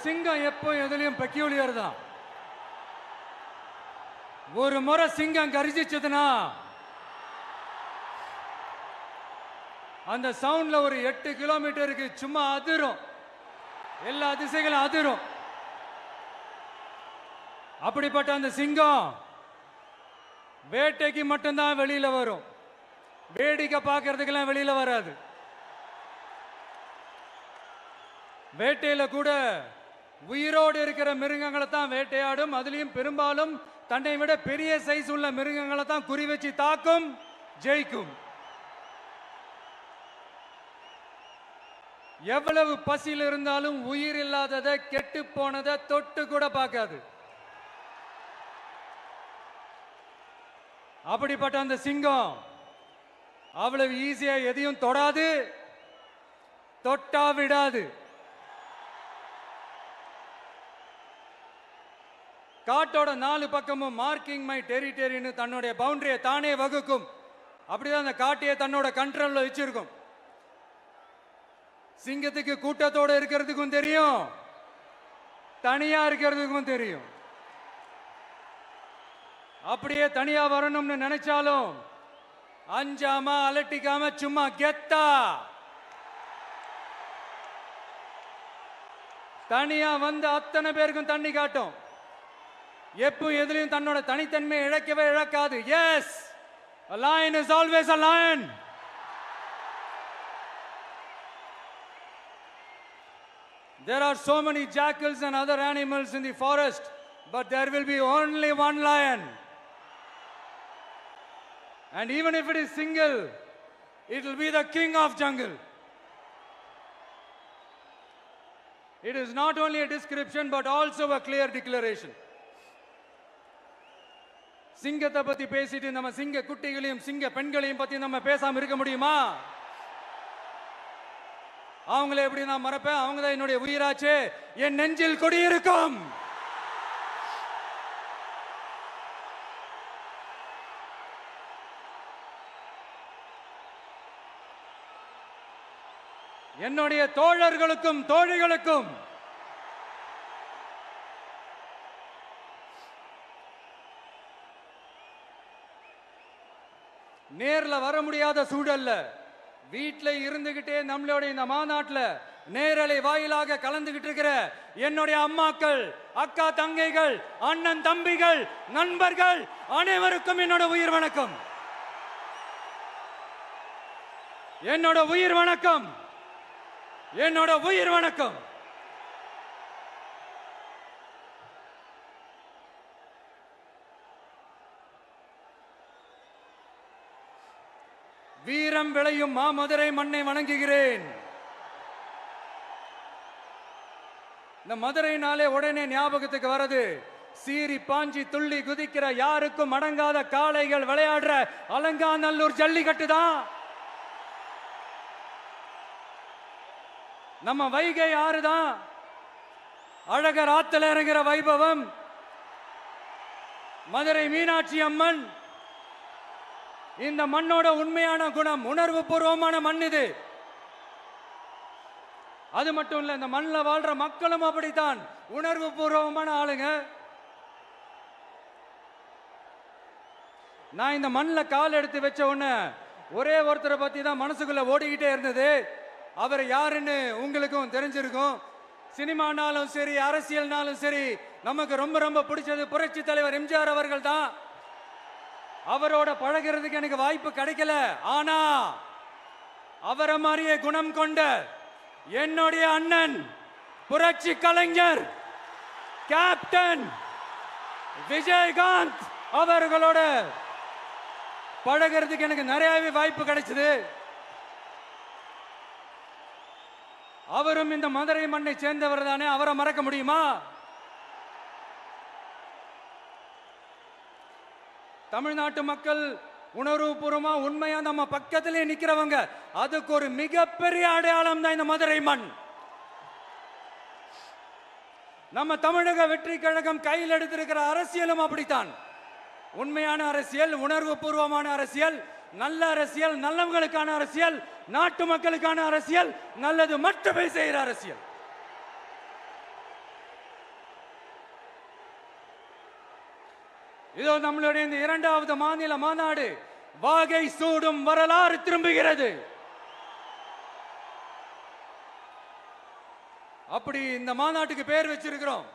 சிங்கம் எப்போ எதுலயும் பெக்யூலியர் தான். ஒரு முறை சிங்கம் கர்ஜிச்சதுன்னா அந்த சவுண்ட்ல ஒரு 8 கிலோமீட்டருக்கு சும்மா அதிரும், எல்லா திசைகளும் அதிரும். அப்படிப்பட்ட அந்த சிங்கம் வேட்டைக்கு மட்டும்தான் வெளியில வரும், வேடிக்கை பார்க்கறதுக்கெல்லாம் வெளியில வராது. வேட்டையில கூட உயிரோடு இருக்கிற மிருகங்களை தான் வேட்டையாடும். அதுலயும் பெரும்பாலும் தன்னை விட பெரிய சைஸ் உள்ள மிருகங்களை தான் குறி வச்சு தாக்கும், ஜெயிக்கும். எவ்வளவு பசியில் இருந்தாலும் உயிர் இல்லாததை, கெட்டு போனதை தொட்டு கூட பார்க்காது. அப்படிப்பட்ட அந்த சிங்கம் அவ்வளவு ஈஸியா எதையும் தொடாது, தொட்டா விடாது. காட்டோட 4 பக்கமும் மார்க்கிங் மை டெரிட்டரின்னு தன்னுடைய பவுண்டரியை தானே வகுக்கும். அப்படிதான் அந்த காட்டையே தன்னோட கண்ட்ரோல்ல வச்சிருக்கும். சிங்கத்துக்கு கூட்டத்தோட இருக்கிறதுக்கும் தெரியும், தனியா இருக்கிறதுக்கும் தெரியும். அப்படியே தனியா வரணும்னு நினைச்சாலும் அஞ்சாம அலட்டிக்காம சும்மா கெத்தா தனியா வந்து அத்தனை பேருக்கும் தண்ணி காட்டும். எப்போ எதிலையும் தன்னோட தனித்தன்மையை இழக்கவே இழக்காது. Yes, a lion is always a lion. There are so many jackals and other animals in the forest, but there will be only one lion. And even if it is single, it will be the king of jungle. It is not only a description but also a clear declaration. சிங்கத்தை பத்தி பேசிட்டு நம்ம சிங்க குட்டிகளையும் சிங்க பெண்களையும் பத்தி நம்ம பேசாம இருக்க முடியுமா? அவங்கள எப்படி நான் மறப்பேன்? அவங்க தான் என்னுடைய உயிராச்சே, என் நெஞ்சில் குடியிருக்கும். என்னுடைய தோழர்களுக்கும் தோழிகளுக்கும் நேர்ல வர முடியாத சூழல்ல வீட்டில் இருந்துகிட்டே நம்மளோட இந்த மாநாட்டில் நேரலை வாயிலாக கலந்துகிட்டு இருக்கிற என்னுடைய அம்மாக்கள், அக்கா தங்கைகள், அண்ணன் தம்பிகள், நண்பர்கள் அனைவருக்கும் என்னோட உயிர் வணக்கம். என்னோட உயிர் வணக்கம், என்னோட உயிர் வணக்கம். வீரம் விளையும் மாமதுரை மண்ணை வணங்குகிறேன். இந்த மதுரைனாலே உடனே ஞாபகத்துக்கு வரது சீறி பாஞ்சி துள்ளி குதிக்கிற யாருக்கும் அடங்காத காளைகள் விளையாடுற அலங்காநல்லூர் ஜல்லிக்கட்டு தான். நம்ம வைகை ஆறுதான் அழகர் ஆத்துல இறங்குற வைபவம். மதுரை மீனாட்சி அம்மன் இந்த மண்ணோட உண்மையான குணம், உணர்வு பூர்வமான மண் இது. அது மட்டும் இல்ல, இந்த மண்ணில் வாழ்ற மக்களும் அப்படித்தான் உணர்வு பூர்வமான ஆளுங்க. நான் இந்த மண்ணில் கால் எடுத்து வச்ச உடனே ஒரே ஒருத்தரை பத்தி தான் மனசுக்குள்ள ஓடிக்கிட்டே இருந்தது. அவர் யாருன்னு உங்களுக்கும் தெரிஞ்சிருக்கும். சினிமானாலும் சரி, அரசியல்னாலும் சரி, நமக்கு ரொம்ப ரொம்ப பிடிச்சது புரட்சி தலைவர் எம்ஜிஆர் அவர்கள் தான். அவரோட பழகிறதுக்கு எனக்கு வாய்ப்பு கிடைக்கல. ஆனா அவரை மாதிரியே குணம் கொண்ட என்னுடைய அண்ணன் புரட்சி கலைஞர் கேப்டன் விஜயகாந்த் அவர்களோட பழகிறதுக்கு எனக்கு நிறையவே வாய்ப்பு கிடைச்சது. அவரும் இந்த மதுரை மண்ணை சேர்ந்தவர் தானே, அவரை மறக்க முடியுமா? தமிழ்நாட்டு மக்கள் உணர்வுபூர்வமா உண்மையா நம்ம பக்கத்திலே நிக்கிறவங்க, அதுக்கு ஒரு மிகப்பெரிய அடையாளம் தான் இந்த மதுரை மண். நம்ம தமிழக வெற்றி கழகம் கையில் எடுத்திருக்கிற அரசியலும் அப்படித்தான். உண்மையான அரசியல், உணர்வு பூர்வமான அரசியல், நல்ல அரசியல், நல்லவங்களுக்கான அரசியல், நாட்டு மக்களுக்கான அரசியல், நல்லது மட்டுமே செய்கிற அரசியல். இதோ நம்மளுடைய இந்த இரண்டாவது மாநில மாநாடு வாகை சூடும் வரலாறு திரும்புகிறது. அப்படி இந்த மாநாட்டுக்கு பேர் வச்சிருக்கிறோம்.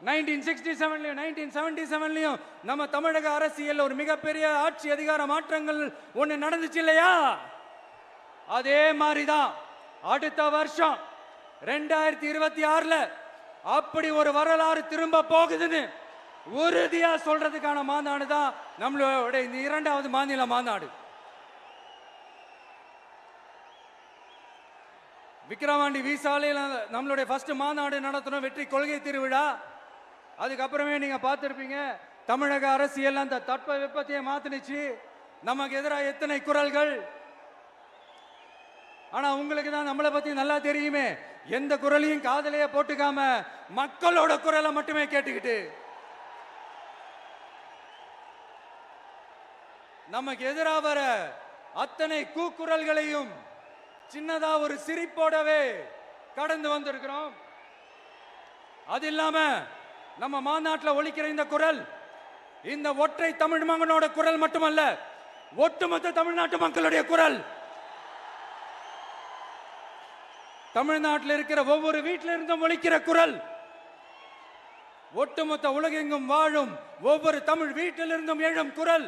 1967 1977 நம்ம தமிழக அரசியல் ஒரு மிகப்பெரிய ஆட்சி அதிகார மாற்றங்கள் ஒண்ணு நடந்துச்சு இல்லையா? அதே மாதிரிதான் அடுத்த வருஷம் 2026 அப்படி ஒரு வரலாறு திரும்ப போகுதுன்னு உறுதியா சொல்றதுக்கான மாநாடு தான் நம்மளோட இந்த இரண்டாவது மாநில மாநாடு. விக்கிரவாண்டி வீசாலையில் நம்மளுடைய ஃபர்ஸ்ட் மாநாடு நடத்தணும், வெற்றி கொள்கை திருவிழா. அதுக்கப்புறமே நீங்க பார்த்திருப்பீங்க, தமிழக அரசியல் அந்த தட்ப வெப்பத்தையே மாத்தினுச்சு. நமக்கு எதிராக எத்தனை குரல்கள். ஆனா உங்களுக்கு தான் நம்மளை பத்தி நல்லா தெரியுமே, எந்த குரலையும் காதலையே போட்டுக்காம மக்களோட குரலை மட்டுமே கேட்டுக்கிட்டு நமக்கு எதிராக வர அத்தனை கூக்குரல்களையும் சின்னதா ஒரு சிரிப்போடவே கடந்து வந்திருக்கிறோம். அது இல்லாம நம்ம மாநாட்டில் ஒலிக்கிற இந்த குரல் இந்த ஒற்றை தமிழ் மகனோட குரல் மட்டுமல்ல, ஒட்டுமொத்த தமிழ்நாட்டு மக்களுடைய குரல். தமிழ்நாட்டில் இருக்கிற ஒவ்வொரு வீட்டில இருந்தும் ஒலிக்கிற குரல், ஒட்டுமொத்த உலகெங்கும் வாழும் ஒவ்வொரு தமிழ் வீட்டிலிருந்தும் எழும் குரல்.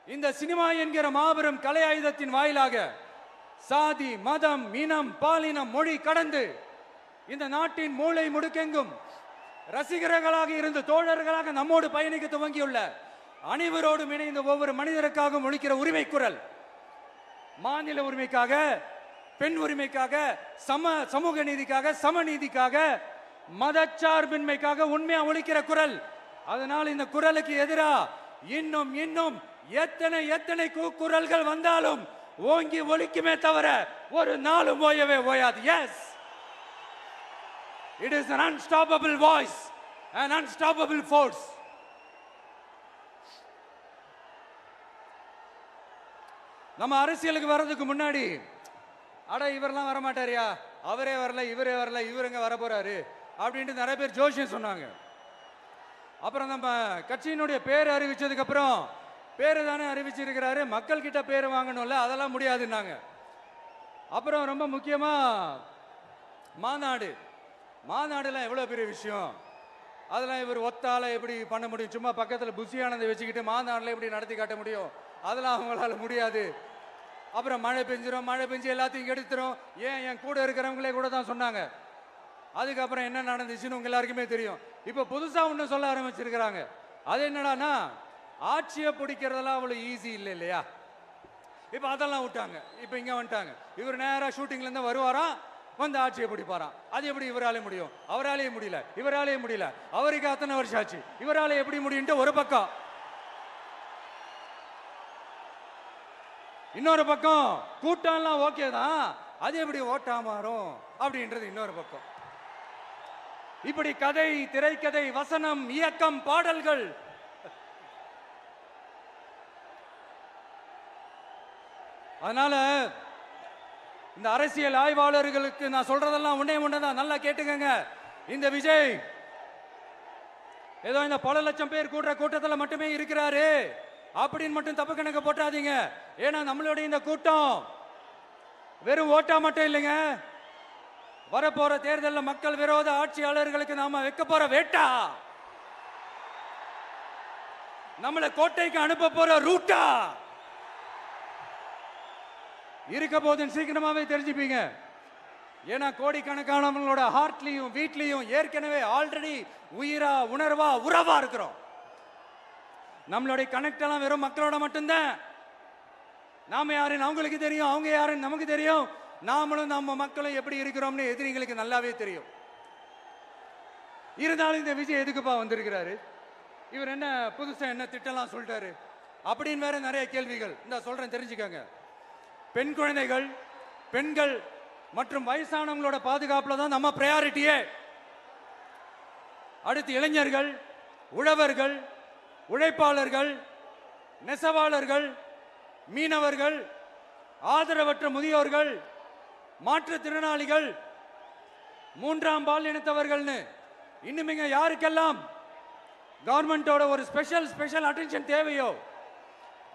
இந்த சினிமா என்கிற மாபெரும் கலை ஆயுதத்தின் வாயிலாக சாதி, மதம், இனம், பாலினம், மொழி கடந்து இந்த நாட்டின் மூளை முடுக்கெங்கும் ரசிகர்களாக இருந்து தோழர்களாக நம்மோடு பயணிக்க துவங்கியுள்ள அனைவரோடும் இணைந்த ஒவ்வொரு மனிதருக்காகவும் ஒலிக்கிற உரிமை குரல். மாநில உரிமைக்காக, பெண் உரிமைக்காக, சமூக நீதிக்காக, சமநீதிக்காக, மதச்சார்பின்மைக்காக உண்மையா ஒலிக்கிற குரல். அதனால் இந்த குரலுக்கு எதிராக இன்னும் இன்னும் எத்தனை எத்தனை குரல்கள் வந்தாலும் ஓங்கி ஒலிக்குமே தவிர ஒரு நாளும் ஓயவே ஓயாது. Yes, it is an unstoppable voice, an unstoppable force. நம்ம அரசியலுக்கு வர்றதுக்கு முன்னாடி அட இவரெல்லாம் வர மாட்டாரியா, அவரே வரல, இவரே வரல, இவருங்க வர போறாரு அப்படின்ட்டு நிறைய பேர் ஜோஷியம் சொன்னாங்க. அப்புறம் நம்ம கட்சியினுடைய பேர் அறிவிச்சதுக்கு அப்புறம் பேரு தானே அறிவிச்சிருக்கிறாரு, மக்கள் கிட்ட பேர் வாங்கணும்ல, அதெல்லாம் முடியாதுன்னாங்க. அப்புறம் ரொம்ப முக்கியமா மாநாடுலாம் எவ்வளவு பெரிய விஷயம், அதெல்லாம் இவர் ஒத்தால எப்படி பண்ண முடியும், சும்மா பக்கத்தில் புசியானதை வச்சுக்கிட்டு மாநாடுல எப்படி நடத்தி காட்ட முடியும், அதெல்லாம் அவங்களால முடியாது. அப்புறம் மழை பெஞ்சு எல்லாத்தையும் எடுத்துரும். ஏன் என் கூட இருக்கிறவங்களே கூட தான் சொன்னாங்க. அதுக்கப்புறம் என்ன நடந்துச்சுன்னு உங்க எல்லாருக்குமே தெரியும். இப்ப புதுசா ஒண்ணு சொல்ல ஆரம்பிச்சிருக்கிறாங்க. அது என்னடானா, ஆட்சியை பிடிக்கிறதெல்லாம் அவ்வளவு ஈஸி இல்லை இல்லையா. இப்ப அதெல்லாம் விட்டாங்க, இப்ப இங்க வந்துட்டாங்க. இவர் நேரா ஷூட்டிங்ல இருந்து வருவாராம், வந்து ஆட்சியை பிடிப்பாராம். அது எப்படி இவராலே முடியும், அவராலே முடியல, இவராலே முடியல, அவருக்கு அத்தனை வருஷம் ஆச்சு, இவராலே எப்படி முடியும் ஒரு பக்கம். இன்னொரு பக்கம் கூட்டம்லாம் ஓகே தான், அது எப்படி ஓட்டா மாறும் அப்படின்றது இன்னொரு பக்கம். இப்படி கதை, திரைக்கதை, வசனம், இயக்கம், பாடல்கள், அதனால இந்த அரசியல் ஆய்வாளர்களுக்கு நான் சொல்றதெல்லாம் ஒன்னே ஒண்ணுதான், நல்லா கேட்டுக்கங்க. இந்த விஜய் ஏதோ இந்த பல லட்சம் பேர் கூடுற கூட்டத்தில் மட்டுமே இருக்கிறாரு அப்படின்னு மட்டும் தப்பு கணக்கு போட்டாதீங்க. ஏன்னா நம்மளுடைய இந்த கூட்டம் வெறும் ஓட்டா மட்டும் இல்லைங்க, வரப்போற தேர்தலில் மக்கள் விரோத ஆட்சியாளர்களுக்கு நாம வைக்க போற வேட்டா, நம்மளை கோட்டைக்கு அனுப்ப போற ரூட்டா இருக்க போதுன்னு சீக்கிரமாவே தெரிஞ்சுப்பீங்க. ஏன்னா கோடிக்கணக்கானவங்களோட ஹார்ட்லயும் வீட்லயும் ஏற்கனவே ஆல்ரெடி உயிரா, உணர்வா, உறவா இருக்கிறோம். நம்மளுடைய கனெக்ட் எல்லாம் வெறும் மக்களோட மட்டும்தான். நாம யாருன்னு அவங்களுக்கு தெரியும், அவங்க யாருன்னு நமக்கு தெரியும். நாமளும் நம்ம மக்களும் எப்படி இருக்கிறோம்னு எதிரிங்களுக்கு நல்லாவே தெரியும். இருந்தாலும் இந்த விஜய் எதுக்குப்பா வந்திருக்கிறாரு, இவர் என்ன புதுசா என்ன திட்டம்லாம் சொல்லிட்டாரு அப்படின்னு வேற நிறைய கேள்விகள். இந்த சொல்றேன் தெரிஞ்சுக்கங்க. பெண் குழந்தைகள், பெண்கள் மற்றும் வயசானவங்களோட பாதுகாப்புல தான் நம்ம பிரையாரிட்டியே. அடுத்து இளைஞர்கள், உழவர்கள், உழைப்பாளர்கள், நெசவாளர்கள், மீனவர்கள், ஆதரவற்ற முதியோர்கள், மாற்றுத்திறனாளிகள், மூன்றாம் பால் இனத்தவர்கள்னு இன்னும் இங்க யாருக்கெல்லாம் கவர்மெண்டோட ஒரு ஸ்பெஷல் அட்டென்ஷன் தேவையோ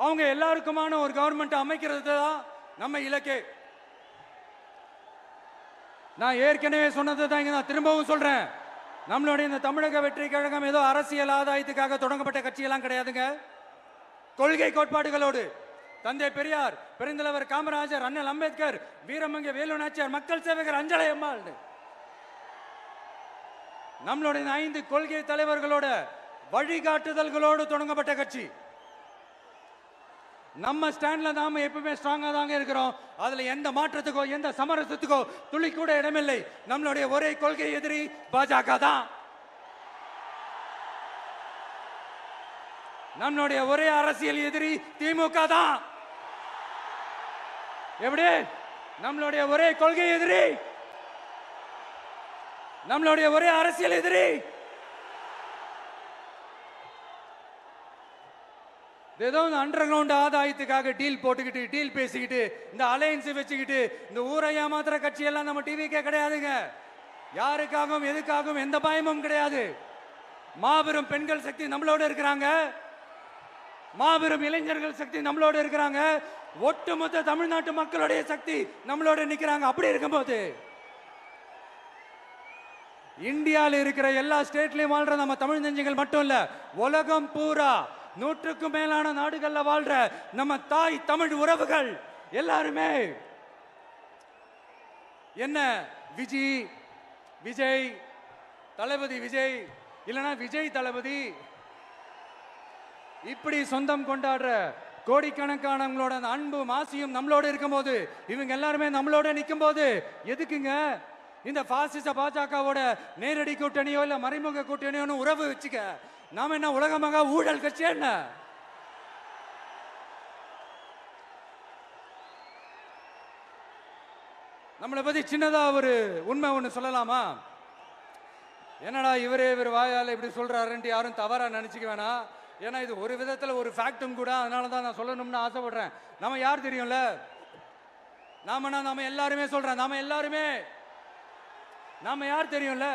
அவங்க எல்லாருக்குமான ஒரு கவர்மெண்ட் அமைக்கிறது தான் நம்ம இலக்கே. நான் ஏற்கனவே சொன்னதை தான் இங்க நான் திரும்பவும் சொல்றேன். நம்மளுடைய இந்த தமிழக வெற்றி கழகம் ஏதோ அரசியல் ஆதாயத்துக்காக தொடங்கப்பட்ட கட்சியெல்லாம் கிடையாதுங்க. கொள்கை கோட்பாடுகளோடு தந்தை பெரியார், பெருந்தலைவர் காமராஜர், அண்ணல் அம்பேத்கர், வீரமங்க வேலு நாச்சியார், மக்கள் சேவகர் அஞ்சலை அம்மாள், நம்மளுடைய 5 கொள்கை தலைவர்களோட வழிகாட்டுதல்களோடு தொடங்கப்பட்ட கட்சி. நம்ம ஸ்டாண்ட்ல நாம எப்பவுமே ஸ்ட்ராங்கா தாங்க இருக்கிறோம். அதுல எந்த மாற்றத்துக்கோ எந்த சமரசத்துக்கோ துளி கூட இடமில்லை. நம்மளுடைய ஒரே கொள்கை எதிரி பாஜக தான். நம்மளுடைய ஒரே அரசியல் எதிரி திமுக தான். எப்படி? நம்மளுடைய ஒரே கொள்கை எதிரி, நம்மளுடைய ஒரே அரசியல் எதிரி ஏதோ அண்டர் கிரவுண்ட் ஆதாயத்துக்காக டீல் போட்டுக்கிட்டு டீல் பேசிக்கிட்டு இந்த அலையன்ஸ் வச்சுக்கிட்டு இந்த ஊரை ஏமாத்துற கட்சி எல்லாம் நம்ம டிவிக்கே கிடையாதுங்க. யாருக்காகவும் எதுக்காகவும் எந்த பயமும் கிடையாது. மாபெரும் பெண்கள் சக்தி நம்மளோட இருக்கிறாங்க. மாபெரும் இளைஞர்கள் சக்தி நம்மளோட இருக்கிறாங்க. ஒட்டுமொத்த தமிழ்நாட்டு மக்களுடைய சக்தி நம்மளோட நிக்கிறாங்க. அப்படி இருக்கும்போது இந்தியாவில் இருக்கிற எல்லா ஸ்டேட்லயும் வாழ்ற நம்ம தமிழ் நெஞ்சங்கள் மட்டும் இல்ல, உலகம் பூரா 100க்கும் மேலான நாடுகள்ல வாழ்ற நம்ம தாய் தமிழ் உறவுகள் எல்லாருமே என்ன விஜய் தளபதி விஜய் இல்லனா விஜய் தளபதி இப்படி சொந்தம் கொண்டாடுற கோடிக்கணக்கானவங்களோட அன்பு மாசியும் நம்மளோட இருக்கும்போது, இவங்க எல்லாருமே நம்மளோட நிற்கும் போது எதுக்குங்க இந்த பாசிச பாஜகவோட நேரடி கூட்டணியோ இல்ல மறைமுக கூட்டணியோ உறவு வச்சுக்க? நாம என்ன உலகமாக ஊழல் கட்சி? என்ன நம்மளை பத்தி சின்னதா ஒரு உண்மை ஒண்ணு சொல்லலாமா? என்னடா இவர் வாயால இப்படி சொல்றாருன்ட்டு யாரும் தவறா நினைச்சுக்க வேணாம். ஏன்னா இது ஒரு விதத்துல ஒரு ஃபேக்டும் கூட. அதனாலதான் நான் சொல்லணும்னு ஆசைப்படுறேன். நம்ம யார் தெரியும்ல? நாம எல்லாருமே சொல்றேன். நாம யார் தெரியும்ல?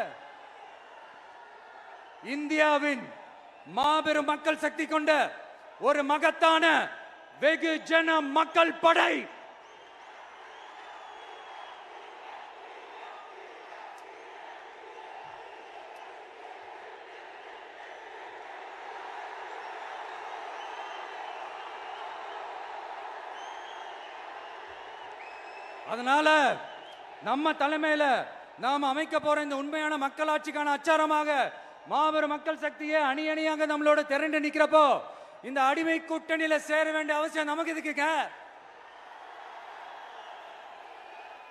இந்தியாவின் மாபெரும் மக்கள் சக்தி கொண்ட ஒரு மகத்தான வெகுஜன மக்கள் படை. அதனால நம்ம தலைமையில நாம் அமைக்க போற இந்த உண்மையான மக்களாட்சிக்கான அச்சாரமாக மாபெரும் மக்கள் சக்தியே அணி அணியாக நம்மளோட திரண்டு நிக்கிறப்போ இந்த அடிமை கூட்டணியில சேர வேண்டிய அவசியம் நமக்கு இருக்குங்க.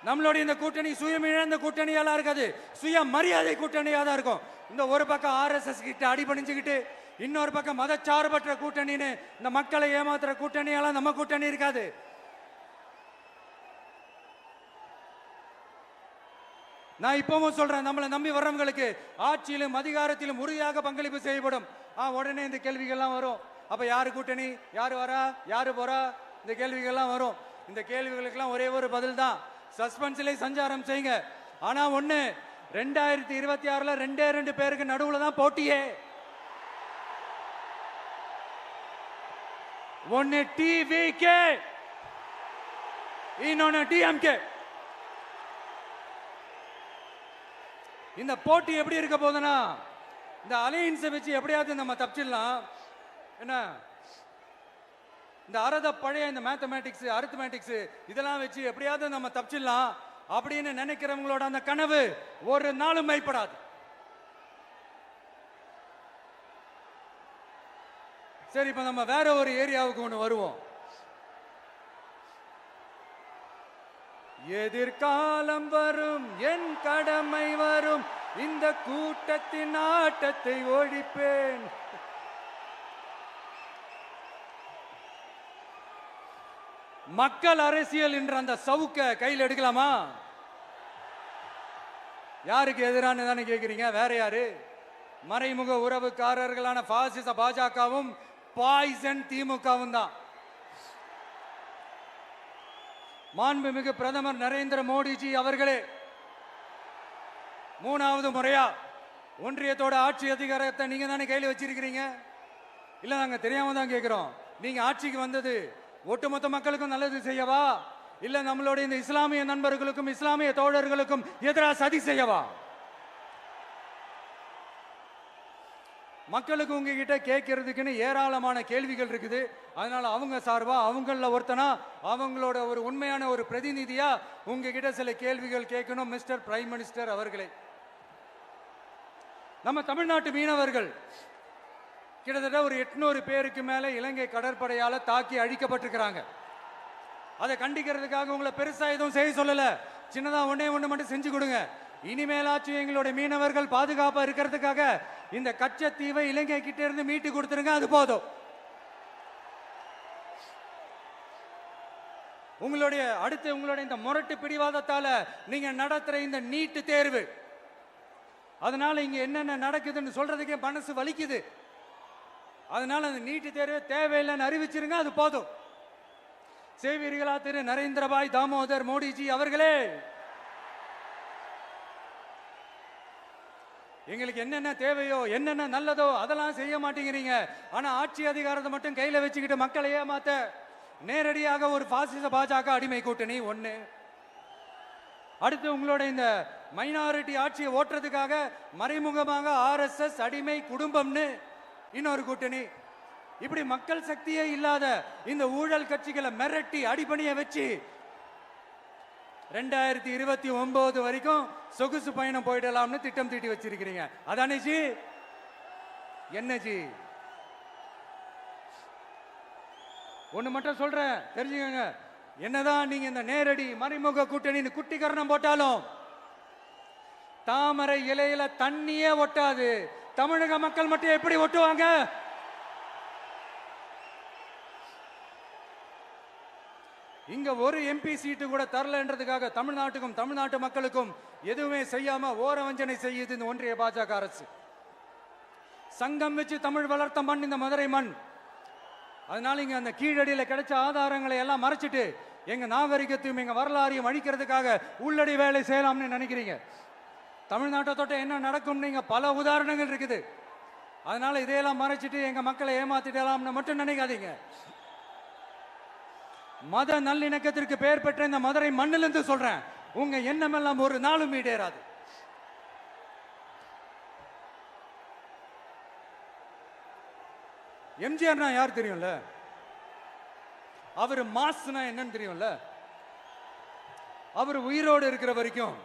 நம்மளுடைய இந்த கூட்டணி சுயமிழந்த கூட்டணியெல்லாம் இருக்காது, சுய மரியாதை கூட்டணியா தான் இருக்கும். இந்த ஒரு பக்கம் RSS கிட்ட அடிபணிஞ்சுக்கிட்டு, இன்னொரு பக்கம் மதச்சார்பற்ற கூட்டணின்னு இந்த மக்களை ஏமாத்துற கூட்டணியெல்லாம் நம்ம கூட்டணி இருக்காது. நான் இப்பவும் சொல்றேன், நம்மளை நம்பி வர்றவங்களுக்கு ஆட்சியிலும் அதிகாரத்திலும் உறுதியாக பங்களிப்பு செய்யப்படும். உடனே இந்த கேள்விகள்லாம் வரும். அப்ப யாரு கூட்டணி, யாரு வரா, யாரு போறா, இந்த கேள்விகள்லாம் வரும். இந்த கேள்விகளுக்கெல்லாம் ஒரே ஒரு பதில் தான், சஸ்பென்ஸ்ல சஞ்சாரம் செய்யுங்க. ஆனா ஒண்ணு, 2026ல 2 பேருக்கு நடுவுல தான் போட்டியே. ஒன்னு டிவிகே, இன்னொன்னு டிஎம்கே. இந்த போட்டி எப்படி இருக்க போதுன்னா, இந்த அலையன்ஸை வச்சு எப்படியாவது நம்ம தப்பிச்சிடலாம். என்ன இந்த பழைய இந்த மேத்தமேட்டிக்ஸ் அரித்மேட்டிக்ஸ் இதெல்லாம் வச்சு எப்படியாவது நம்ம தப்பிச்சிடலாம் அப்படின்னு நினைக்கிறவங்களோட அந்த கனவு ஒரு நாளும் மைப்படாது. சரி, இப்ப நம்ம வேற ஒரு ஏரியாவுக்கு ஒன்று வருவோம். எதிர்காலம் வரும், என் கடமை வரும், இந்த கூட்டத்தின் ஆட்டத்தை ஒழிப்பேன். மக்கள் அரசியல் என்ற அந்த சவுக்க கையில் எடுக்கலாமா? யாருக்கு எதிரான தானே கேட்கிறீங்க? வேற யாரு? மறைமுக உறவுக்காரர்களான பாசிச பாஜகவும் பாய்சன் திமுகவும் தான். மாண்புமிகு பிரதமர் நரேந்திர மோடிஜி அவர்களே, 3வது முறையா ஒன்றியத்தோட ஆட்சி அதிகாரத்தை நீங்க தானே கையில் வச்சிருக்கிறீங்க. இல்ல நாங்க தெரியாம தான் கேட்கிறோம். நீங்க ஆட்சிக்கு வந்தது ஒட்டுமொத்த மக்களுக்கும் நல்லது செய்யவா, இல்ல நம்மளுடைய இந்த இஸ்லாமிய நண்பர்களுக்கும் இஸ்லாமிய தோழர்களுக்கும் எதிராக சதி செய்யவா? மக்களுக்கு உங்ககிட்ட கேட்கறதுக்குன்னு ஏராளமான கேள்விகள் இருக்குது. அதனால அவங்க சார்பா அவங்கள ஒருத்தனா அவங்களோட ஒரு உண்மையான ஒரு பிரதிநிதியா உங்ககிட்ட சில கேள்விகள் கேட்கணும். மிஸ்டர் பிரைம் மினிஸ்டர் அவர்களே, நம்ம தமிழ்நாட்டு மீனவர்கள் கிட்டத்தட்ட ஒரு 800 பேருக்கு மேல இலங்கை கடற்படையால தாக்கி அழிக்கப்பட்டிருக்கிறாங்க. அதை கண்டிக்கிறதுக்காக உங்களை பெருசா எதுவும் செய்ய சொல்லல, சின்னதா ஒண்ணே ஒண்ணு மட்டும் செஞ்சு கொடுங்க. இனிமேலாச்சும் எங்களுடைய மீனவர்கள் பாதுகாப்பா இருக்கிறதுக்காக இந்த கச்சத்தீவை இலங்கை கிட்ட இருந்து மீட்டு கொடுத்துருங்க, அது போதும். உங்களுடைய இந்த முரட்டு பிடிவாதத்தால நீங்க நடத்துற இந்த நீட்டு தேர்வு, அதனால இங்க என்னென்ன நடக்குதுன்னு சொல்றதுக்கே மனசு வலிக்குது. அதனால அந்த நீட்டு தேர்வு தேவையில்லைன்னு அறிவிச்சிருங்க, அது போதும். செய்வீர்களா திரு நரேந்திரபாய் தாமோதர் மோடிஜி அவர்களே? எங்களுக்கு என்னென்ன தேவையோ என்னென்ன நல்லதோ அதெல்லாம் செய்ய மாட்டேங்கிறீங்க. ஆனா ஆட்சி அதிகாரத்தை மட்டும் கையில வச்சுக்கிட்டு மக்களை ஏமாத்த நேரடியாக ஒரு பாசிச பாஜக அடிமை கூட்டணி ஒண்ணு. அடுத்து உங்களோட இந்த மைனாரிட்டி ஆட்சியை ஓட்டுறதுக்காக மறைமுகமாக RSS அடிமை குடும்பம்னு இன்னொரு கூட்டணி. இப்படி மக்கள் சக்தியே இல்லாத இந்த ஊழல் கட்சிகளை மிரட்டி அடிபணிய வச்சு 2029 வரைக்கும் சொகுசு பயணம் போயிடலாம்னு திட்டம் தீட்டி வச்சிருக்கிறீங்க. அதானே ஜி? என்ன ஜி? ஒண்ணு மட்டும் சொல்றேன், தெரிஞ்சுக்கங்க. என்னதான் நீங்க இந்த நேரடி மறைமுக கூட்டணி குட்டிகரணம் போட்டாலும் தாமரை இலையில தண்ணியே ஒட்டாது. தமிழக மக்கள் மட்டும் எப்படி ஒட்டுவாங்க? இங்க ஒரு MP சீட்டு கூட தரலன்றதுக்காக தமிழ்நாட்டுக்கும் தமிழ்நாட்டு மக்களுக்கும் எதுவுமே செய்யாம ஓரவஞ்சனை செய்யுது இந்த ஒன்றிய பாஜக அரசு. சங்கம் வச்சு தமிழ் வளர்த்த மண் இந்த மதுரை மண். அதனால இங்க அந்த கீழடியில கிடைச்ச ஆதாரங்களை எல்லாம் மறைச்சிட்டு எங்க நாகரிகத்தையும் எங்க வரலாறையும் அழிக்கிறதுக்காக உள்ளடி வேலை செய்யலாம்னு நினைக்கிறீங்க. தமிழ்நாட்டை தொட்ட என்ன நடக்கும் நீங்க பல உதாரணங்கள் இருக்குது. அதனால இதையெல்லாம் மறைச்சிட்டு எங்க மக்களை ஏமாத்திடலாம்னு மட்டும் நினைக்காதீங்க. மத நல்லிணக்கத்திற்கு பெயர் பெற்ற இந்த மதுரை மண்ணிலிருந்து சொல்றேன், உங்க எண்ணமெல்லாம் ஒரு நாளும் ஈடேறாது. எம்ஜிஆர்னா யார் தெரியும்ல? அவர் மாஸ்னா என்னன்னு தெரியும்ல? அவர் உயிரோடு இருக்கிற வரைக்கும்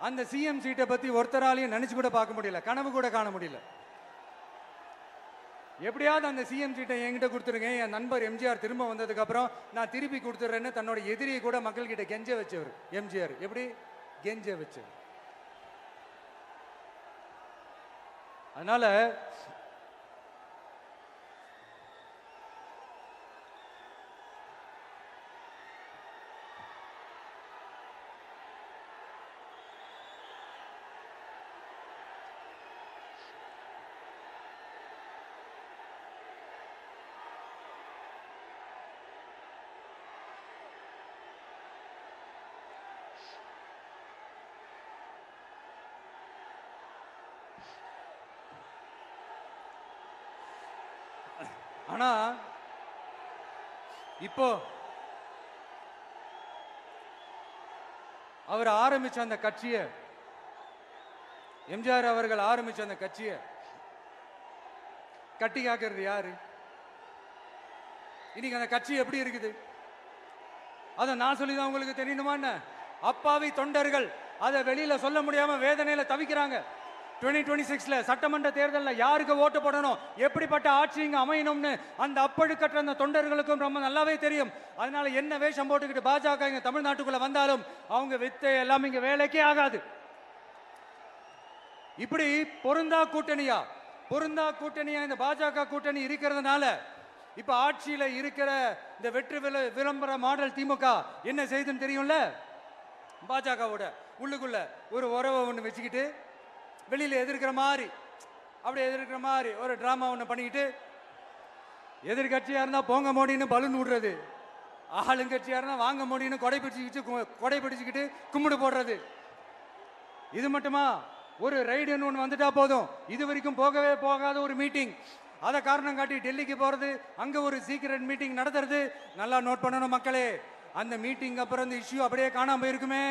அந்த சிஎம் சீட்டை பத்தி ஒருத்தராலையும் நினைச்சு கூட பார்க்க முடியல, கனவு கூட காண முடியல. எப்படியாவது அந்த சிஎம் சீட்டை என்கிட்ட கொடுத்துருங்க, என் நண்பர் எம்ஜிஆர் திரும்ப வந்ததுக்கு அப்புறம் நான் திருப்பி கொடுத்துட்றேன்னு தன்னோட எதிரியை கூட மக்கள் கிட்ட கெஞ்ச வச்சவர் எம்ஜிஆர். எப்படி கெஞ்ச வச்சவர்? அதனால ஆனா இப்போ அவர் ஆரம்பிச்ச அந்த கட்சியை, எம்ஜிஆர் அவர்கள் ஆரம்பிச்ச அந்த கட்சியை கட்டி காக்கிறது யாரு? இன்னைக்கு அந்த கட்சி எப்படி இருக்குது அதை நான் சொல்லிதான் உங்களுக்கு தெரியணுமா என்ன? அப்பாவி தொண்டர்கள் அதை வெளியில சொல்ல முடியாம வேதனையில தவிக்கிறாங்க. 2026 சட்டமன்ற தேர்தலில் யாருக்கு ஓட்டு போடணும், எப்படிப்பட்ட ஆட்சி இங்க அமையணும்னு அந்த அப்பழுக்கற்ற அந்த தொண்டர்களுக்கும் ரொம்ப நல்லாவே தெரியும். அதனால என்ன வேஷம் போட்டுக்கிட்டு பாஜக இங்க தமிழ்நாட்டுக்குள்ள வந்தாலும் அவங்க வித்தை எல்லாம் இங்க வேலைக்கே ஆகாது. இப்படி பொருந்தா கூட்டணியா இந்த பாஜக கூட்டணி இருக்கிறதுனால இப்ப ஆட்சியில இருக்கிற இந்த வெற்றி விளம்பர மாடல் திமுக என்ன செய்துன்னு தெரியும்ல? பாஜகவோட உள்ளுக்குள்ள ஒரு உறவை ஒண்ணு வச்சுக்கிட்டு வெளியில எதிர்க்கிற மாதிரி ஒரு டிராமா ஒண்ணு பண்ணிக்கிட்டு எதிர்கட்சியா இருந்தா போங்க மோடின்னு பலூன் விடுறது, ஆளுங்கட்சியா இருந்தா வாங்க மோடின்னு கொடை பிடிச்சுக்கிட்டு கும்பிடு போடுறது. இது மட்டுமா? ஒரு ரைடுன்னு ஒன்று வந்துட்டா போதும், இது வரைக்கும் போகவே போகாத ஒரு மீட்டிங், அதை காரணம் காட்டி டெல்லிக்கு போறது, அங்க ஒரு சீக்கிரட் மீட்டிங் நடத்துறது. நல்லா நோட் பண்ணணும் மக்களே, அந்த மீட்டிங் அப்புறம் இந்த இஷ்யூ அப்படியே காணாம போயிருக்குமே.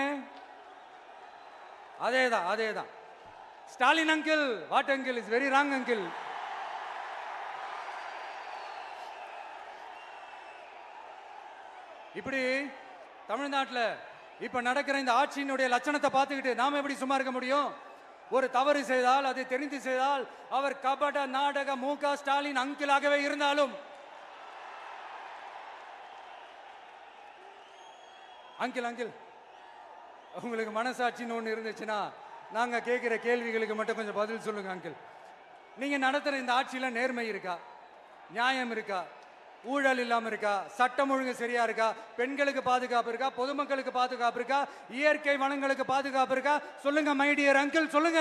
அதேதான். Stalin uncle, what uncle is very wrong uncle. இப்படி தமிழ்நாட்டில் இப்ப நடக்கிற இந்த ஆட்சியினுடைய லட்சணத்தை பார்த்துக்கிட்டு நாம எப்படி சும்மா இருக்க முடியும்? ஒரு தவறு செய்தால், அதை தெரிந்து செய்தால், அவர் கபட நாடக மு.க. ஸ்டாலின் அங்கிளாகவே இருந்தாலும், அங்கிள் உங்களுக்கு மனசாட்சின்னு ஒன்று இருந்துச்சுன்னா நாங்க கேட்கிற கேள்விகளுக்கு மட்டும் கொஞ்சம் பதில் சொல்லுங்க அங்கிள். நீங்க நடத்துற இந்த ஆட்சியில நேர்மை இருக்கா? நியாயம் இருக்கா? ஊழல் இல்லாம இருக்கா? சட்டம் ஒழுங்கு சரியா இருக்கா? பெண்களுக்கு பாதுகாப்பு இருக்கா? பொதுமக்களுக்கு பாதுகாப்பு இருக்கா? இயற்கை வளங்களுக்கு பாதுகாப்பு இருக்கா? சொல்லுங்க மை டியர் அங்கிள், சொல்லுங்க.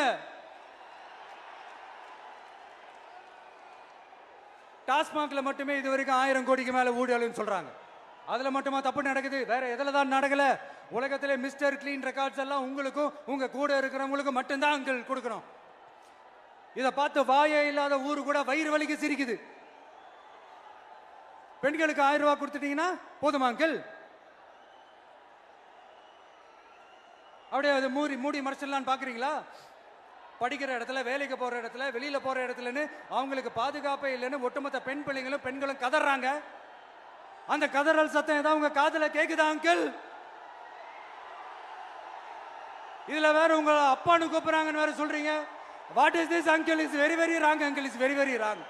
டாஸ்மாக்ல மட்டுமே இது வரைக்கும் 1000 கோடிக்கு மேல ஊழல்னு சொல்றாங்க. அதுல மட்டுமா தப்பு நடக்குது? வேற எதுல தான் நடக்கல? உலகத்திலே மிஸ்டர் கிளீன் ரெக்கார்ட்ஸ் எல்லாம் உங்களுக்கும் உங்க கூட இருக்கிறவங்களுக்கும் மட்டும்தான் அங்கிள் கொடுக்கணும். இதை பார்த்து வாயே இல்லாத ஊரு கூட வயிறு வலிக்கு சிரிக்குது. பெண்களுக்கு 1000 ரூபாய் கொடுத்துட்டீங்கன்னா போதுமா அங்கிள்? அப்படியே அது மூடி மறைச்சிடலான்னு பாக்குறீங்களா? படிக்கிற இடத்துல, வேலைக்கு போற இடத்துல, வெளியில போற இடத்துலன்னு அவங்களுக்கு பாதுகாப்பே இல்லைன்னு ஒட்டுமொத்த பெண்களும் கதறாங்க. அந்த கதறல் சத்தம் ஏதாவது உங்க காதுல கேக்குதா அங்கிள்? இதுல வேற உங்க அப்பான்னு கூப்பிடுறாங்கன்னு வேற சொல்றீங்க. What is this uncle? Is very very wrong uncle, is very very wrong.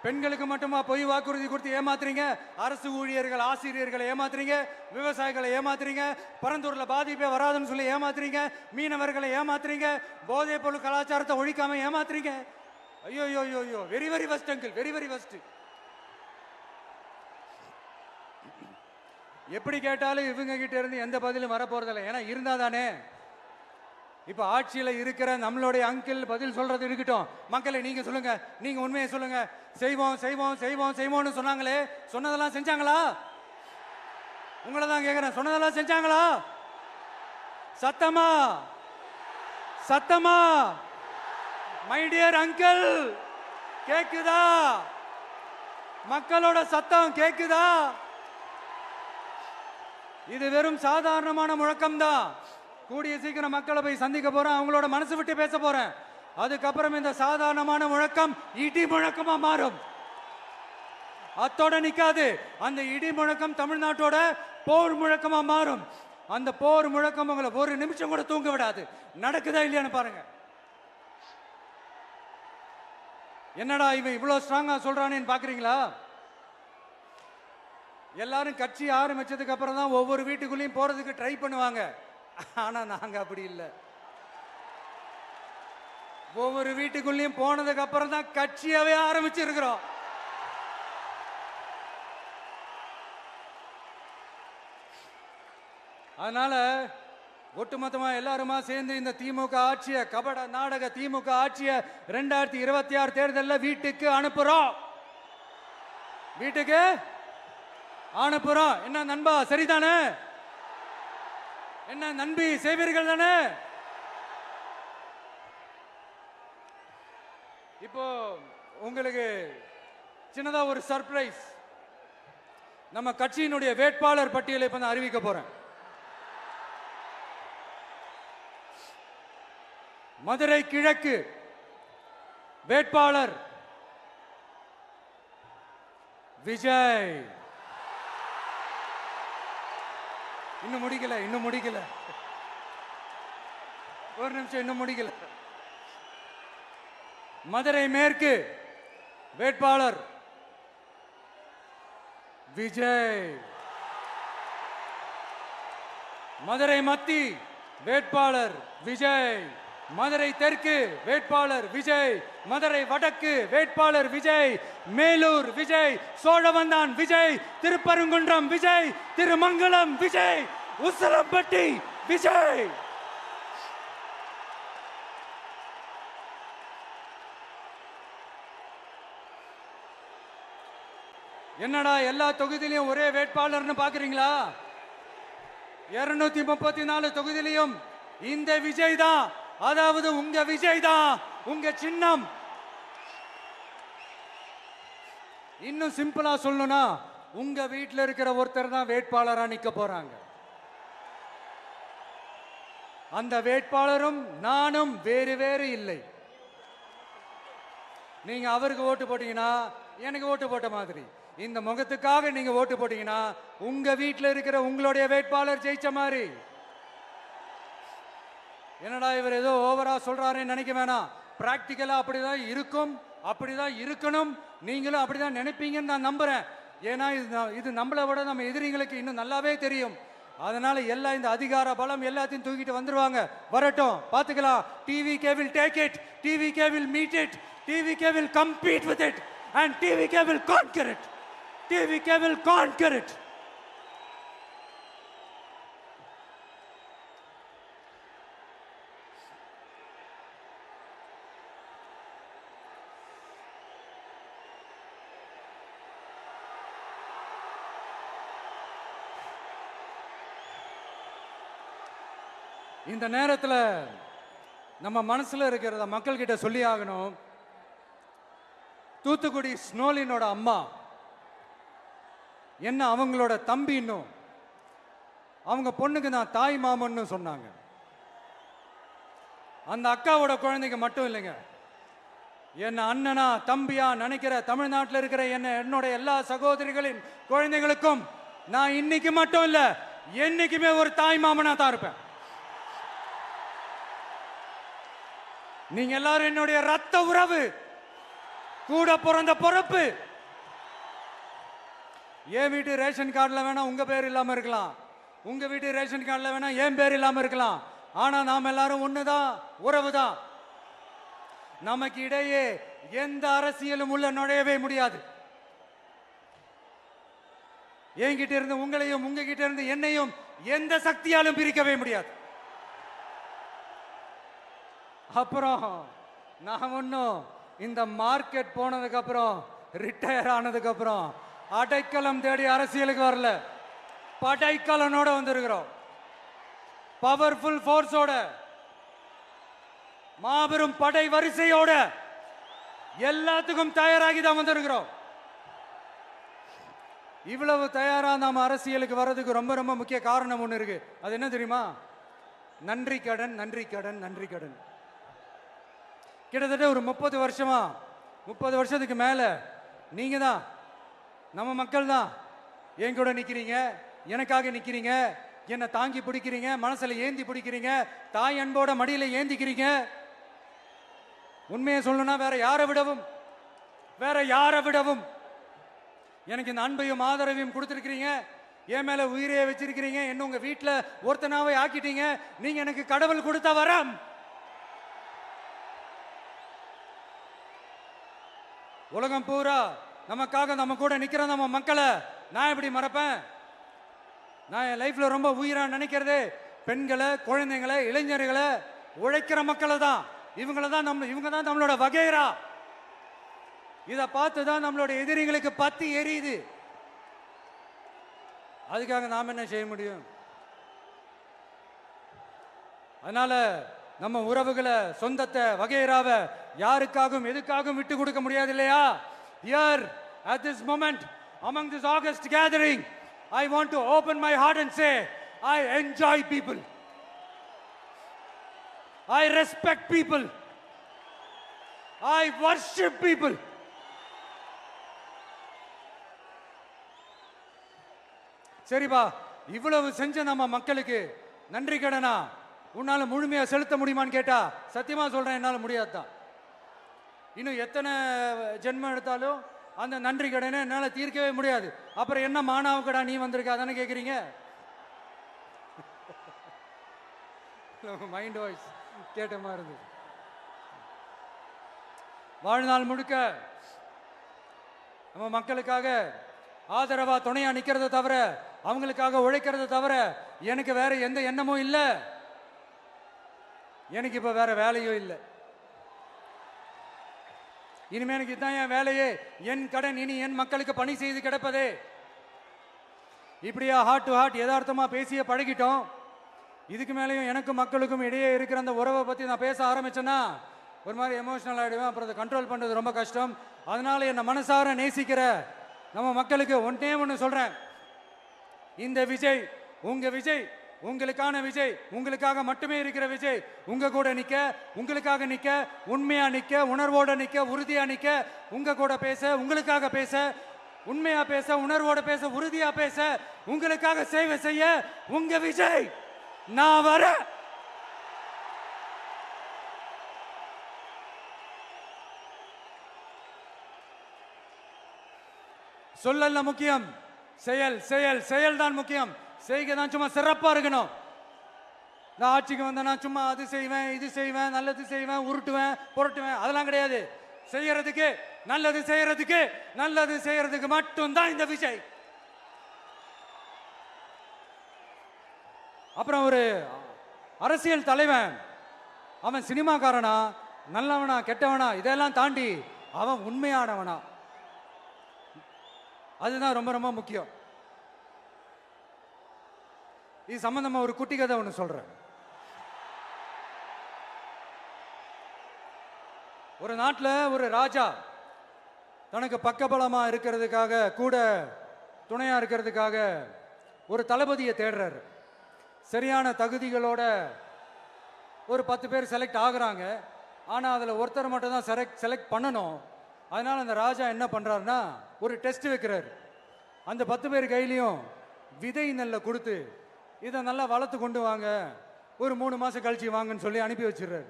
பெண்களுக்கு மட்டுமா பொய் வாக்குறுதி கொடுத்து ஏமாத்துறீங்க? அரசு ஊழியர்கள், ஆசிரியர்களை ஏமாத்துறீங்க, விவசாயிகளை ஏமாத்துறீங்க, பரந்தூர்ல பாதிப்பே வராதுன்னு சொல்லி ஏமாத்துறீங்க, மீனவர்களை ஏமாத்துறீங்க, போதைப் பொருள் கலாச்சாரத்தை ஒழிக்காம ஏமாத்துறீங்க. ஐயோ, very very first uncle, very very first. எப்படி கேட்டாலும் இவங்க கிட்ட இருந்து எந்த பதிலும் வர போறதில்லை. ஏன்னா இருந்தா தானே. இப்ப ஆட்சியில இருக்கிற நம்மளுடைய அங்கிள் பதில் சொல்றது இருக்கட்டும். மக்களை நீங்க சொல்லுங்க, நீங்க உண்மையை சொல்லுங்க. செய்வோம்னு சொன்னாங்களே, சொன்னதெல்லாம் செஞ்சாங்களா? உங்களை தான் கேக்குறேன், சொன்னதெல்லாம் செஞ்சாங்களா? சத்தமா மை டியர் அங்கிள், கேக்குதா? மக்களோட சத்தம் கேக்குதா? இது வெறும் சாதாரணமான முழக்கம் தான். கூடிய சீக்கிரம் மக்களை போய் சந்திக்க போறேன், அவங்களோட மனசு விட்டு பேச போறேன். அதுக்கப்புறம் இந்த சாதாரணமான முழக்கம் இடி முழக்கமா மாறும். அத்தோட நிக்காது. அந்த இடி முழக்கம் தமிழ்நாட்டோட போர் முழக்கமா மாறும். அந்த போர் முழக்கம் உங்களை ஒரு நிமிஷம் கூட தூங்க விடாது. நடக்குதா இல்லையான்னு பாருங்க. என்னடா இவன் இவ்வளவு ஸ்ட்ராங்கா சொல்றானேன்னு பாக்குறீங்களா? எல்லாரும் கட்சி ஆரம்பிச்சதுக்கு அப்புறம் தான் ஒவ்வொரு வீட்டுக்குள்ளேயும் போறதுக்கு ட்ரை பண்ணுவாங்க. ஆனா நாங்க அப்படி இல்லை. ஒவ்வொரு வீட்டுக்குள்ளேயும் போனதுக்கு அப்புறம் தான் கட்சியாவே ஆரம்பிச்சிருக்கிறோம். அதனால ஒட்டுமொத்தமா எல்லாருமா சேர்ந்து இந்த திமுக ஆட்சிய, கபட நாடக திமுக ஆட்சிய 2026 தேர்தலில் வீட்டுக்கு அனுப்புறோம். வீட்டுக்கு அனுப்புறோம். என்ன நண்பா, சரிதானே? என்ன நண்பி, செய்வீர்கள் தானே? இப்போ உங்களுக்கு சின்னதா ஒரு சர்ப்ரைஸ். நம்ம கட்சியினுடைய வேட்பாளர் பட்டியலை இப்ப அறிவிக்க போறேன். மதுரை கிழக்கு வேட்பாளர் விஜய். இன்னும் முடிக்கல. ஒரு நிமிஷம், இன்னும் முடிக்கல. மதுரை மேற்கு வேட்பாளர் விஜய். மதுரை மத்தி வேட்பாளர் விஜய். மதுரை தெற்கு வேட்பாளர் விஜய். மதுரை வடக்கு வேட்பாளர் விஜய். மேலூர் விஜய். சோழவந்தான் விஜய். திருப்பரங்குன்றம் விஜய். திருமங்கலம் விஜய். உசிலம்பட்டி விஜய். என்னடா எல்லா தொகுதியிலையும் ஒரே வேட்பாளர்னு பாக்குறீங்களா? 234 தொகுதியிலையும் இந்த விஜய் தான், அதாவது உங்க விஜய் தான் உங்க சின்னம். இன்னும் சிம்பிளா சொல்லணும்னா உங்க வீட்டில் இருக்கிற ஒருத்தர் தான் வேட்பாளரா நிக்க போறாங்க. அந்த வேட்பாளரும் நானும் வேறு வேறு இல்லை. நீங்க அவருக்கு ஓட்டு போட்டீங்கன்னா எனக்கு ஓட்டு போட்ட மாதிரி, இந்த முகத்துக்காக நீங்க ஓட்டு போட்டீங்கன்னா உங்க வீட்டில் இருக்கிற உங்களுடைய வேட்பாளர் ஜெயிச்ச மாதிரி. என்னடா இவர் ஏதோ ஓவரா சொல்றாருன்னு நினைக்க வேணாம். பிராக்டிக்கலா அப்படிதான் இருக்கும், அப்படிதான் இருக்கணும். நீங்களும் அப்படிதான் நினைப்பீங்கன்னு நான் நம்புறேன். ஏன்னா இது நம்மளை விட நம்ம எதிரிங்களுக்கு இன்னும் நல்லாவே தெரியும். அதனால எல்லா இந்த அதிகார பலம் எல்லாத்தையும் தூக்கிட்டு வந்துருவாங்க. வரட்டும், பாத்துக்கலாம். TVK will take it, TVK will meet it, TVK will compete with it and TVK will conquer it, TVK will conquer it. இந்த நேரத்தில் நம்ம மனசுல இருக்கிறத மக்கள் கிட்ட சொல்லி ஆகணும். தூத்துக்குடி ஸ்னோலினோட அம்மா என்ன அவங்களோட தம்பி, இன்னும் அவங்க பொண்ணுக்கு நான் தாய் மாமன்னு சொன்னாங்க. அந்த அக்காவோட குழந்தைக்கு மட்டும் இல்லைங்க, என்ன அண்ணனா தம்பியா நினைக்கிற தமிழ்நாட்டில் இருக்கிற என்னோட எல்லா சகோதரிகளின் குழந்தைகளுக்கும் நான் இன்னைக்கு மட்டும் இல்ல, என்னைக்குமே ஒரு தாய் மாமனா தான் இருப்பேன். நீங்க எல்லாரும் என்னுடைய ரத்த உறவு, கூட பிறந்த பொறுப்பு. என் வீட்டு ரேஷன் கார்டில் வேணா உங்க பேர் இல்லாம இருக்கலாம், உங்க வீட்டு ரேஷன் கார்டில் வேணா என் பேர் இல்லாம இருக்கலாம். ஆனா நாம் எல்லாரும் ஒண்ணுதான், உறவு தான். நமக்கு இடையே எந்த அரசியலும் உள்ள நுழையவே முடியாது. என்கிட்ட இருந்து உங்களையும் உங்ககிட்ட இருந்து என்னையும் எந்த சக்தியாலும் பிரிக்கவே முடியாது. அப்புறம் நான் ஒன்றும் இந்த மார்க்கெட் போனதுக்கு அப்புறம் ரிட்டையர் ஆனதுக்கு அப்புறம் அடைக்கலம் தேடி அரசியலுக்கு வரல, படைக்கலனோட வந்திருக்கிறோம். பவர்ஃபுல் ஃபோர்ஸோட, மாபெரும் படை வரிசையோட, எல்லாத்துக்கும் தயாராகி தான் வந்திருக்கிறோம். இவ்வளவு தயாரா நாம அரசியலுக்கு வர்றதுக்கு ரொம்ப ரொம்ப முக்கிய காரணம் ஒன்று இருக்கு. அது என்ன தெரியுமா? நன்றி கடன், நன்றி கடன், நன்றி கடன். கிட்டத்தட்ட ஒரு 30 வருஷமா, 30 வருஷத்துக்கு மேல நீங்க தான், நம்ம மக்கள் தான் என் கூட நிக்கிறீங்க, எனக்காக நிக்கிறீங்க, என்னை தாங்கி பிடிக்கிறீங்க, மனசுல ஏந்தி பிடிக்கிறீங்க, தாய் அன்போட மடியில ஏந்திக்கிறீங்க. உண்மையை சொல்லணும்னா வேற யாரை விடவும் எனக்கு இந்த அன்பையும் ஆதரவையும் கொடுத்துருக்கிறீங்க. என் மேல உயிரையே வச்சிருக்கிறீங்க. என்ன உங்க வீட்டுல ஒருத்தனாவே ஆக்கிட்டீங்க. நீங்க எனக்கு கடவுள் கொடுத்த வரம். உலகம் பூரா நமக்காக நம்ம கூட நிக்கிற நம்ம மக்களை நான் எப்படி மறப்பேன்? நான் என் லைஃப்ல ரொம்ப உயிரா நினைக்கிறதே பெண்களை, குழந்தைங்களை, இளைஞர்களை, உழைக்கிற மக்களை தான். இவங்க தான் நம்மளோட வகைரா. இதை பார்த்து தான் நம்மளோட எதிரிகளுக்கு பத்தி எரியுது. அதுக்காக நாம் என்ன செய்ய முடியும்? அதனால நம்ம உறவுகளை, சொந்தத்தை, வகைராவை யாருக்காகவும் எதுக்காகவும் விட்டு கொடுக்க முடியாது இல்லையா? Here at this moment among this August gathering, I want to open my heart and say I enjoy people, I respect people, I worship people. சரிப்பா, இவ்வளவு செஞ்ச நம்ம மக்களுக்கு நன்றி கடனா உன்னால முழுமையா செலுத்த முடியுமான்னு கேட்டா சத்தியமா சொல்றேன், என்னால முடியாதுதான். இன்னும் எத்தனை ஜென்மம் எடுத்தாலும் அந்த நன்றி கடனை என்னால தீர்க்கவே முடியாது. அப்புறம் என்ன மானாவுக்கடா நீ வந்திருக்க அதானே கேக்குறீங்க? மைண்ட் வாய்ஸ் கேட்ட மாதிரி இருந்தது. வாழ்நாள் முழுக்க நம்ம மக்களுக்காக ஆதரவா துணையா நிக்கிறத தவிர, அவங்களுக்காக உழைக்கிறத தவிர எனக்கு வேற எந்த எண்ணமும் இல்லை. எனக்கு இப்ப வேற வேலையும் இல்லை. இனிமே எனக்கு இதுதான் என் வேலையே, என் கடன் இனி என் மக்களுக்கு பணி செய்து கிடப்பதே. இப்படியா ஹார்ட் டு ஹார்ட் யதார்த்தமா பேசிய பழகிட்டோம். இதுக்கு மேலேயும் எனக்கும் மக்களுக்கும் இடையே இருக்கிற அந்த உறவை பற்றி நான் பேச ஆரம்பிச்சேன்னா ஒரு மாதிரி எமோஷனல் ஆகிடுவேன். அப்புறம் அதை கண்ட்ரோல் பண்ணுறது ரொம்ப கஷ்டம். அதனால என்னை மனசார நேசிக்கிற நம்ம மக்களுக்கு ஒன்றே ஒன்று சொல்கிறேன். இந்த விஜய் உங்கள் விஜய், உங்களுக்கான விஜய், உங்களுக்காக மட்டுமே இருக்கிற விஜய். உங்கள் கூட நிற்க, உங்களுக்காக நிற்க, உண்மையாக நிற்க, உணர்வோடு நிற்க, உறுதியாக நிற்க, உங்கள் கூட பேச, உங்களுக்காக பேச, உண்மையா பேச, உணர்வோட பேச, உறுதியா பேச, உங்களுக்காக சேவை செய்ய உங்க விஜய் நான் வர. சொல்லல முக்கியம், செயல் செயல் செயல் தான் முக்கியம். செய்கை தான் சும்மா சிறப்பா இருக்கணும். நான் ஆட்சிக்கு வந்தேன்னா சும்மா அது செய்வேன், இது செய்வேன், நல்லது செய்வேன், உருட்டுவேன், புரட்டுவேன், அதெல்லாம் கிடையாது. செய்யறதுக்கு, நல்லது செய்யறதுக்கு, நல்லது செய்யறதுக்கு மட்டும்தான் இந்த விஜய். அப்புறம் ஒரு அரசியல் தலைவன் அவன் சினிமாக்காரனா, நல்லவனா, கெட்டவனா, இதெல்லாம் தாண்டி அவன் உண்மையானவனா, அதுதான் ரொம்ப ரொம்ப முக்கியம். இது சம்பந்தமா ஒரு குட்டி கதை ஒன்று சொல்றேன். ஒரு நாட்டில் ஒரு ராஜா தனக்கு பக்கபலமா இருக்கிறதுக்காக, கூட துணையா இருக்கிறதுக்காக ஒரு தளபதியை தேடுறாரு. சரியான தகுதிகளோட ஒரு 10 பேர் செலக்ட் ஆகுறாங்க. ஆனால் அதில் ஒருத்தர் மட்டும் தான் செலக்ட் பண்ணணும். அதனால் அந்த ராஜா என்ன பண்ணுறாருன்னா ஒரு டெஸ்ட் வைக்கிறாரு. அந்த 10 பேர் கையிலையும் விதை நெல்லை கொடுத்து இதை நல்லா வளர்த்து கொண்டு வாங்க, ஒரு 3 மாதம் கழிச்சு வாங்கன்னு சொல்லி அனுப்பி வச்சிடுறாரு.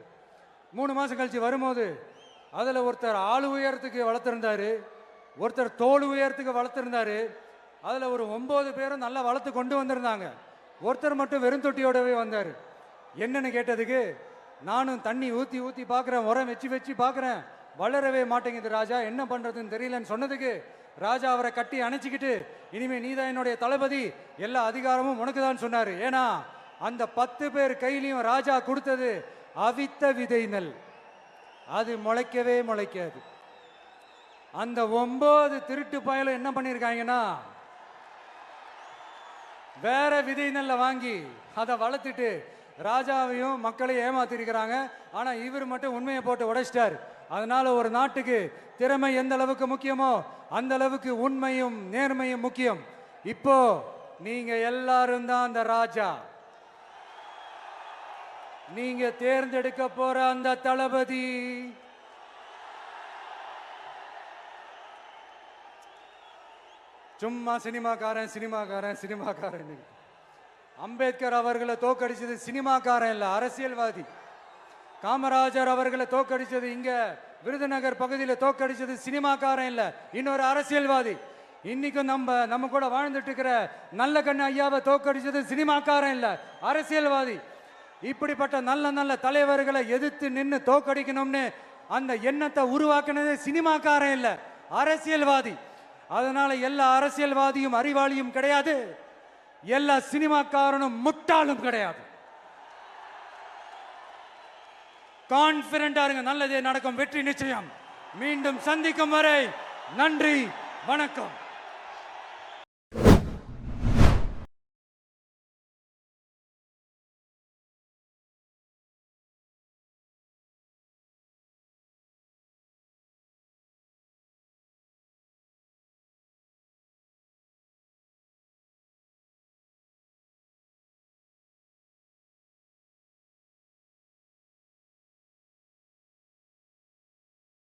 3 மாதம் கழிச்சு வரும்போது அதில் ஒருத்தர் ஆள் உயரத்துக்கு வளர்த்துருந்தாரு, ஒருத்தர் தோல் உயரத்துக்கு வளர்த்துருந்தாரு. அதில் ஒரு 9 பேரும் நல்லா வளர்த்து கொண்டு வந்திருந்தாங்க. ஒருத்தர் மட்டும் வெறும் தொட்டியோடவே வந்தார். என்னன்னு கேட்டதுக்கு, நானும் தண்ணி ஊற்றி ஊற்றி பார்க்குறேன், உரம் வச்சு வச்சு பார்க்குறேன், வளரவே மாட்டேங்குது ராஜா, என்ன பண்ணுறதுன்னு தெரியலன்னு சொன்னதுக்கு ராஜா அவரை கட்டி அணைச்சிக்கிட்டு, இனிமே நீதான் என்னுடைய தளபதி, எல்லா அதிகாரமும் உனக்கு தான் சொன்னார். ஏன்னா அந்த 10 பேர் கையிலையும் ராஜா கொடுத்தது அவித்த விதை நெல், அது முளைக்கவே முளைக்காது. அந்த 9 திருட்டு பயலும் என்ன பண்ணியிருக்காங்கன்னா வேற விதை நெல்லை வாங்கி அதை வளர்த்துட்டு ராஜாவையும் மக்களையும் ஏமாத்திருக்கிறாங்க. ஆனா இவர் மட்டும் உண்மையை போட்டு உடைச்சிட்டார். அதனால ஒரு நாட்டுக்கு திறமை எந்த அளவுக்கு முக்கியமோ அந்த அளவுக்கு உண்மையும் நேர்மையும் முக்கியம். இப்போ நீங்க எல்லாரும் தான் அந்த ராஜா. நீங்க தேர்ந்தெடுக்க போற அந்த தளபதி சும்மா சினிமாக்காரன் சினிமாக்காரன் சினிமாக்காரன். அம்பேத்கர் அவர்களை தோக்கடிச்சது சினிமாக்காரன் இல்ல, அரசியல்வாதி. காமராஜர் அவர்களை தோக்கடிச்சது, இங்க விருதுநகர் பகுதியில் தோக்கடிச்சது சினிமாக்காரன் இல்ல, இன்னொரு அரசியல்வாதி. இன்னைக்கும் நம்ம கூட வாழ்ந்துட்டு இருக்கிற நல்ல கண்ணு ஐயாவை தோக்கடிச்சது சினிமாக்காரன் இல்ல, அரசியல்வாதி. இப்படிப்பட்ட நல்ல நல்ல தலைவர்களை எதிர்த்து நின்று தோக்கடிக்கணும்னு அந்த எண்ணத்தை உருவாக்குனது சினிமாக்காரன் இல்ல, அரசியல்வாதி. அதனால எல்லா அரசியல்வாதியும் அறிவாளியும் கிடையாது, எல்லா சினிமாக்காரனும் முட்டாளும் கிடையாது. கான்பிடண்டா இருங்க, நல்லதே நடக்கும், வெற்றி நிச்சயம். மீண்டும் சந்திக்கும் வரை நன்றி, வணக்கம்.